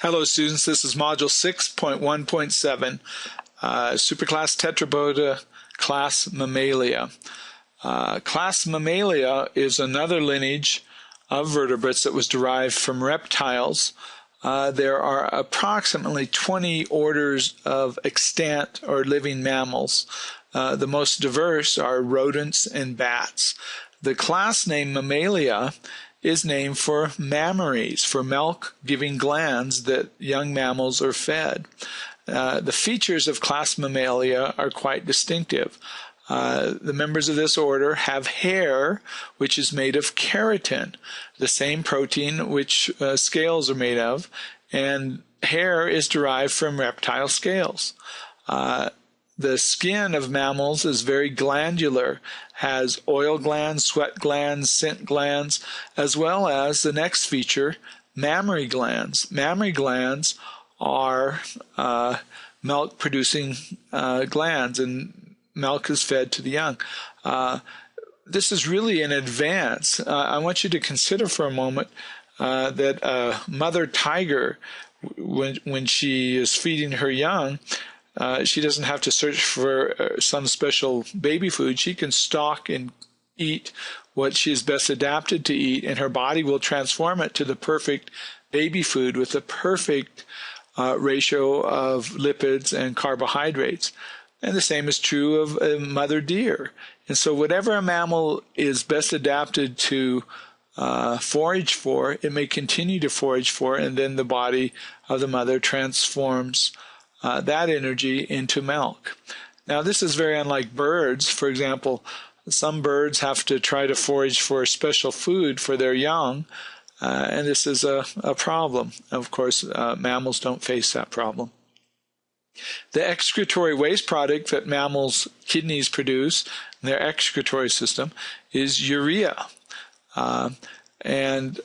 Hello students, this is Module 6.1.7, Superclass Tetrapoda Class Mammalia. Class Mammalia is another lineage of vertebrates that was derived from reptiles. There are approximately 20 orders of extant or living mammals. The most diverse are rodents and bats. The class name Mammalia is named for mammaries, for milk-giving glands that young mammals are fed. The features of class Mammalia are quite distinctive. The members of this order have hair, which is made of keratin, the same protein which scales are made of, and hair is derived from reptile scales. The skin of mammals is very glandular, has oil glands, sweat glands, scent glands, as well as the next feature, mammary glands. Mammary glands are milk-producing glands, and milk is fed to the young. This is really an advance. I want you to consider for a moment that a mother tiger, when she is feeding her young, she doesn't have to search for some special baby food. She can stalk and eat what she is best adapted to eat, and her body will transform it to the perfect baby food with the perfect ratio of lipids and carbohydrates. And the same is true of a mother deer. And so whatever a mammal is best adapted to forage for, it may continue to forage for, and then the body of the mother transforms that energy into milk. Now, this is very unlike birds. For example, some birds have to try to forage for special food for their young, and this is a problem. Of course, mammals don't face that problem. The excretory waste product that mammals' kidneys produce in their excretory system is urea. And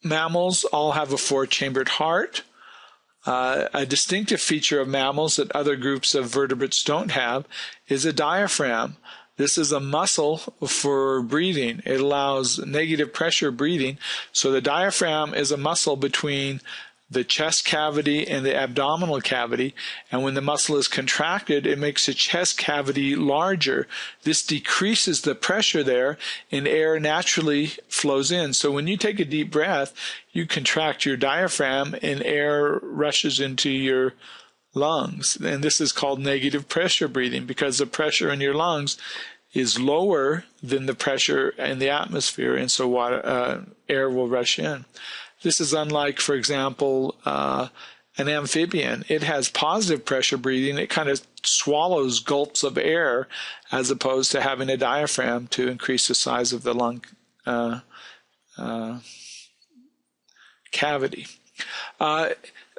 mammals all have a four-chambered heart. A distinctive feature of mammals that other groups of vertebrates don't have is a diaphragm. This is a muscle for breathing. It allows negative pressure breathing. So the diaphragm is a muscle between the chest cavity and the abdominal cavity, and when the muscle is contracted, it makes the chest cavity larger. This decreases the pressure there, and air naturally flows in. So when you take a deep breath, you contract your diaphragm and air rushes into your lungs. And this is called negative pressure breathing, because the pressure in your lungs is lower than the pressure in the atmosphere, and so air will rush in. This is unlike, for example, an amphibian. It has positive pressure breathing. It kind of swallows gulps of air as opposed to having a diaphragm to increase the size of the lung cavity.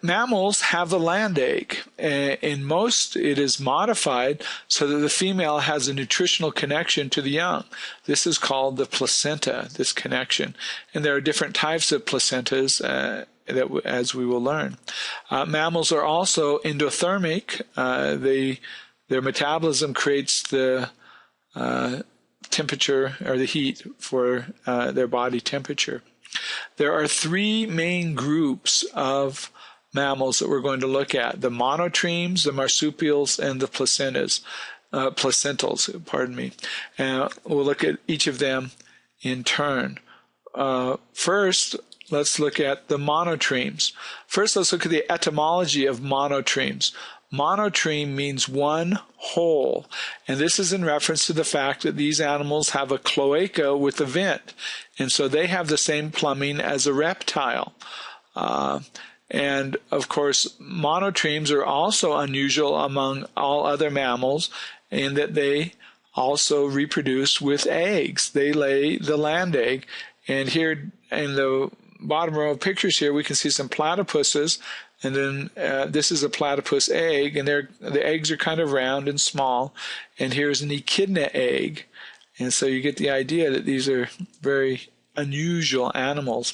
Mammals have a land egg. In most, it is modified so that the female has a nutritional connection to the young. This is called the placenta, this connection. And there are different types of placentas, as we will learn. Mammals are also endothermic. Their metabolism creates the temperature or the heat for their body temperature. There are three main groups of mammals that we're going to look at: the monotremes, the marsupials, and the placentals. And we'll look at each of them in turn. First, let's look at the monotremes. First, let's look at the etymology of monotremes. Monotreme means one hole, and this is in reference to the fact that these animals have a cloaca with a vent, and so they have the same plumbing as a reptile. And, of course, monotremes are also unusual among all other mammals in that they also reproduce with eggs. They lay the land egg. And here in the bottom row of pictures here, we can see some platypuses. And then this is a platypus egg, and the eggs are kind of round and small. And here's an echidna egg. And so you get the idea that these are very unusual animals.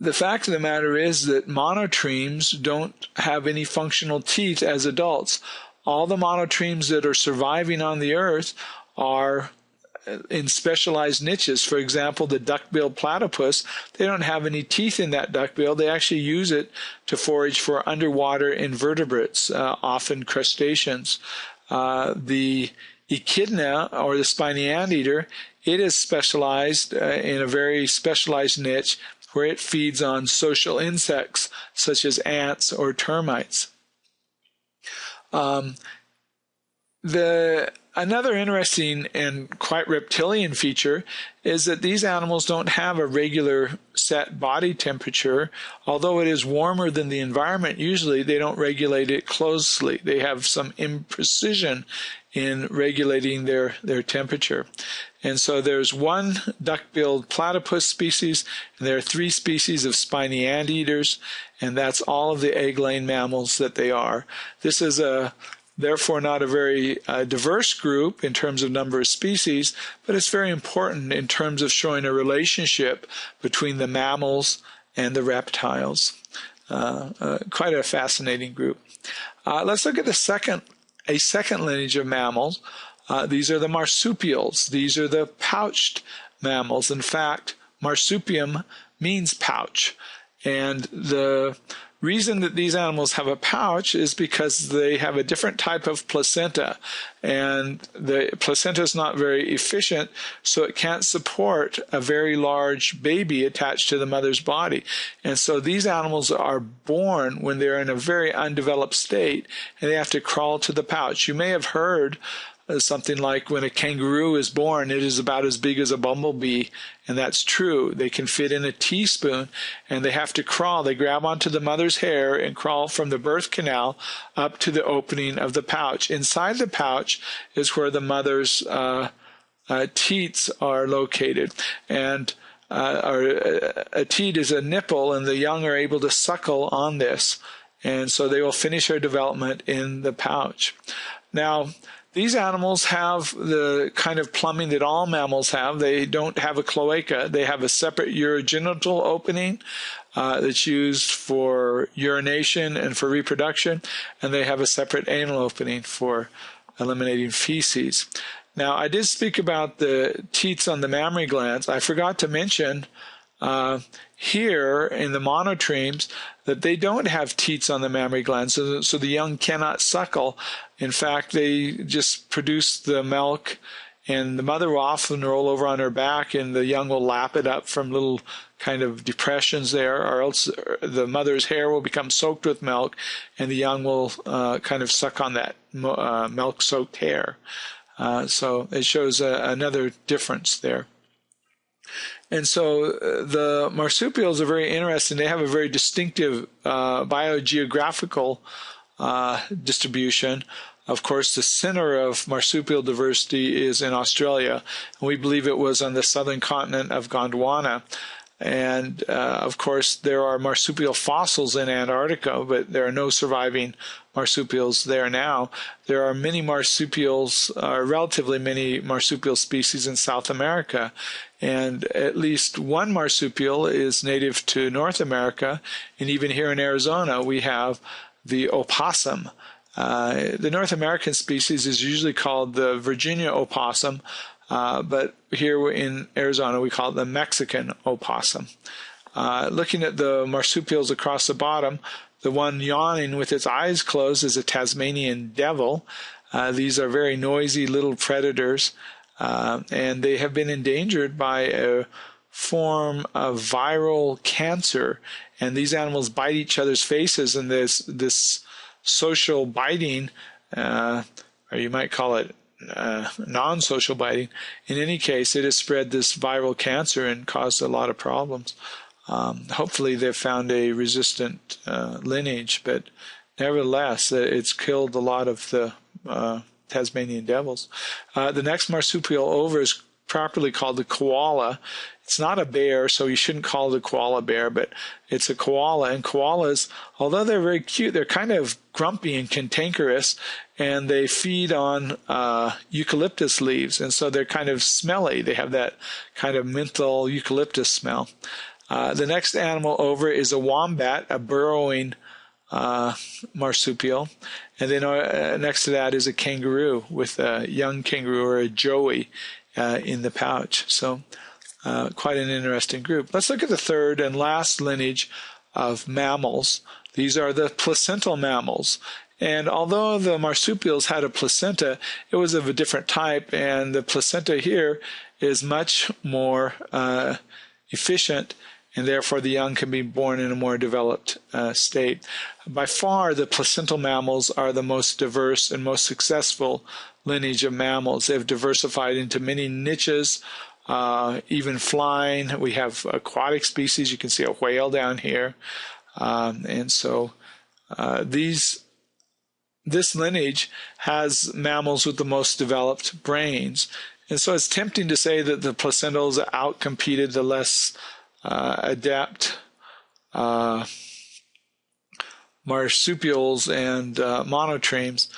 The fact of the matter is that monotremes don't have any functional teeth as adults. All the monotremes that are surviving on the earth are in specialized niches. For example, the duck-billed platypus, they don't have any teeth in that duck-bill. They actually use it to forage for underwater invertebrates, often crustaceans. The echidna, or the spiny anteater, it is specialized in a very specialized niche where it feeds on social insects such as ants or termites. Another interesting and quite reptilian feature is that these animals don't have a regular set body temperature. Although it is warmer than the environment, usually they don't regulate it closely. They have some imprecision in regulating their temperature. And so there's one duck-billed platypus species, and there are 3 species of spiny anteaters, and that's all of the egg-laying mammals that they are. This is therefore not a very diverse group in terms of number of species, but it's very important in terms of showing a relationship between the mammals and the reptiles. Quite a fascinating group. Let's look at a second lineage of mammals. These are the marsupials. These are the pouched mammals. In fact, marsupium means pouch. And the reason that these animals have a pouch is because they have a different type of placenta, and the placenta is not very efficient, so it can't support a very large baby attached to the mother's body. And so these animals are born when they're in a very undeveloped state, and they have to crawl to the pouch. You may have heard something like when a kangaroo is born, it is about as big as a bumblebee, and that's true. They can fit in a teaspoon, and they have to crawl. They grab onto the mother's hair and crawl from the birth canal up to the opening of the pouch. Inside the pouch is where the mother's teats are located, and a teat is a nipple, and the young are able to suckle on this, and so they will finish their development in the pouch. Now, these animals have the kind of plumbing that all mammals have. They don't have a cloaca. They have a separate urogenital opening that's used for urination and for reproduction, and they have a separate anal opening for eliminating feces. Now, I did speak about the teats on the mammary glands. I forgot to mention here in the monotremes that they don't have teats on the mammary glands, so the young cannot suckle. In fact, they just produce the milk, and the mother will often roll over on her back, and the young will lap it up from little kind of depressions there, or else the mother's hair will become soaked with milk, and the young will kind of suck on that milk-soaked hair. So it shows another difference there. And so the marsupials are very interesting. They have a very distinctive biogeographical distribution. Of course, the center of marsupial diversity is in Australia, and we believe it was on the southern continent of Gondwana. And, of course, there are marsupial fossils in Antarctica, but there are no surviving marsupials there now. There are many marsupials, relatively many marsupial species in South America, and at least one marsupial is native to North America, and even here in Arizona we have the opossum. The North American species is usually called the Virginia opossum, but here in Arizona we call it the Mexican opossum. Looking at the marsupials across the bottom, the one yawning with its eyes closed is a Tasmanian devil. These are very noisy little predators, and they have been endangered by a form of viral cancer, and these animals bite each other's faces, and this social biting, or you might call it non-social biting. In any case, it has spread this viral cancer and caused a lot of problems. Hopefully they've found a resistant lineage, but nevertheless, it's killed a lot of the Tasmanian devils. The next marsupial over is properly called the koala. It's not a bear, so you shouldn't call it a koala bear, but it's a koala. And koalas, although they're very cute, they're kind of grumpy and cantankerous, and they feed on eucalyptus leaves, and so they're kind of smelly. They have that kind of menthol eucalyptus smell. The next animal over is a wombat, a burrowing marsupial. And then next to that is a kangaroo with a young kangaroo, or a joey. in the pouch. So quite an interesting group. Let's look at the third and last lineage of mammals. These are the placental mammals. And although the marsupials had a placenta, it was of a different type, and the placenta here is much more efficient, and therefore the young can be born in a more developed state. By far, the placental mammals are the most diverse and most successful lineage of mammals. They've diversified into many niches, even flying. We have aquatic species. You can see a whale down here. And so this lineage has mammals with the most developed brains. And so it's tempting to say that the placentals outcompeted the less adept marsupials and monotremes,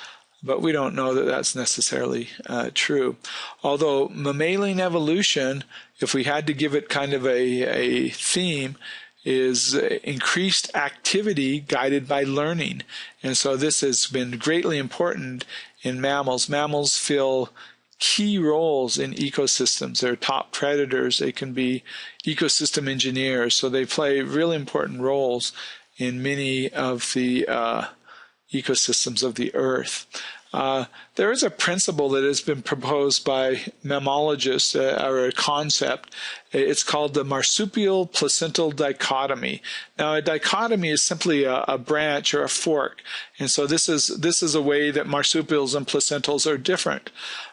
but we don't know that that's necessarily true. Although mammalian evolution, if we had to give it kind of a theme, is increased activity guided by learning. And so this has been greatly important in mammals. Mammals fill key roles in ecosystems. They're top predators. They can be ecosystem engineers. So they play really important roles in many of the ecosystems of the earth. There is a principle that has been proposed by mammalogists, or a concept. It's called the marsupial placental dichotomy. Now, a dichotomy is simply a branch or a fork, and so this is a way that marsupials and placentals are different.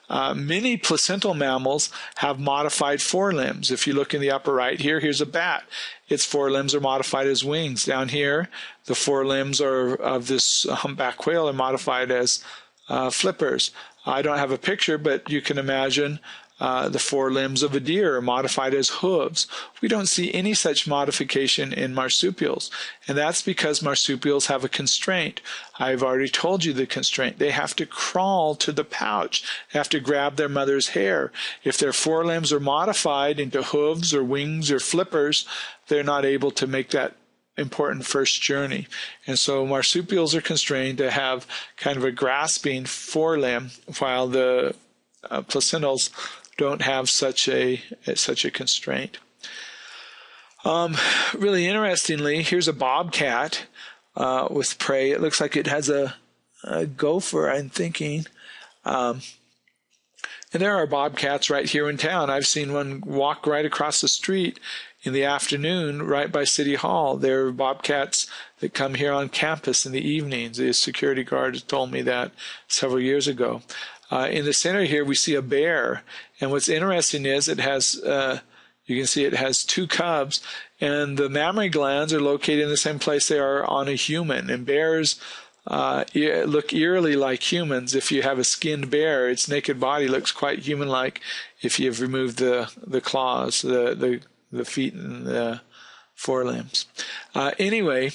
Many placental mammals have modified forelimbs. If you look in the upper right here, here's a bat. Its forelimbs are modified as wings. Down here, the forelimbs of this humpback whale are modified as flippers. I don't have a picture, but you can imagine the forelimbs of a deer are modified as hooves. We don't see any such modification in marsupials, and that's because marsupials have a constraint. I've already told you the constraint. They have to crawl to the pouch. They have to grab their mother's hair. If their forelimbs are modified into hooves or wings or flippers, they're not able to make that important first journey. And so marsupials are constrained to have kind of a grasping forelimb, while the placentals don't have such a constraint. Really interestingly, here's a bobcat with prey. It looks like it has a gopher, I'm thinking. And there are bobcats right here in town. I've seen one walk right across the street in the afternoon right by City Hall. There are bobcats that come here on campus in the evenings. The security guard told me that several years ago. In the center here, we see a bear. And what's interesting is it has, you can see it has two cubs, and the mammary glands are located in the same place they are on a human. And bears look eerily like humans. If you have a skinned bear, its naked body looks quite human-like if you've removed the claws, the feet and the forelimbs. Anyway,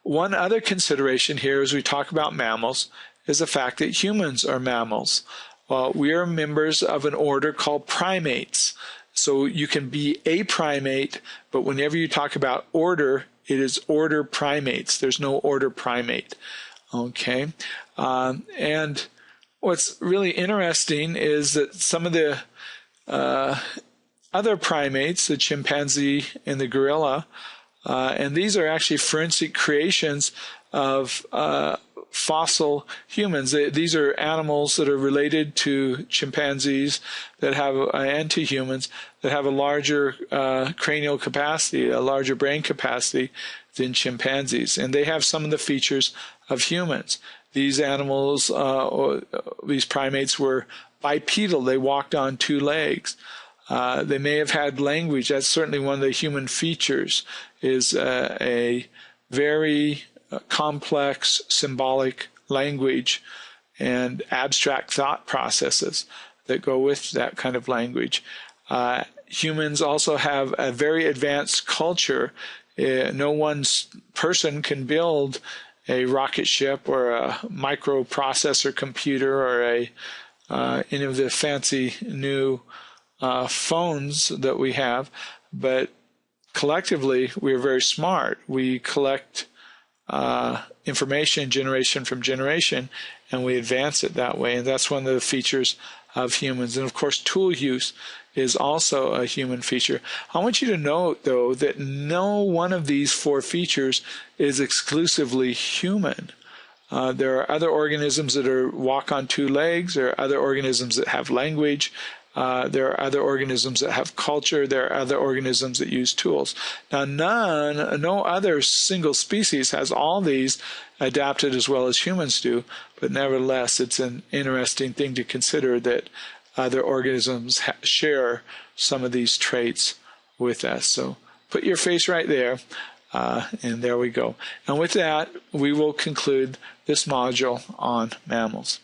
one other consideration here as we talk about mammals is the fact that humans are mammals. Well, we are members of an order called primates. So you can be a primate, but whenever you talk about order, it is order primates. There's no order primate. Okay. And what's really interesting is that some of the other primates, the chimpanzee and the gorilla, and these are actually forensic creations of fossil humans. These are animals that are related to chimpanzees that have, and to humans, that have a larger cranial capacity, a larger brain capacity than chimpanzees. And they have some of the features of humans. These animals, these primates were bipedal. They walked on two legs. They may have had language. That's certainly one of the human features, is a very complex symbolic language and abstract thought processes that go with that kind of language. Humans also have a very advanced culture. No one person can build a rocket ship or a microprocessor computer or any of the fancy new phones that we have, but collectively we're very smart. We collect information generation from generation, and we advance it that way. And that's one of the features of humans. And of course, tool use is also a human feature. I want you to note, though, that no one of these four features is exclusively human. There are other organisms that walk on two legs. There are other organisms that have language. There are other organisms that have culture. There are other organisms that use tools. Now, no other single species has all these adapted as well as humans do, but nevertheless, it's an interesting thing to consider that other organisms share some of these traits with us. So put your face right there, and there we go. And with that, we will conclude this module on mammals.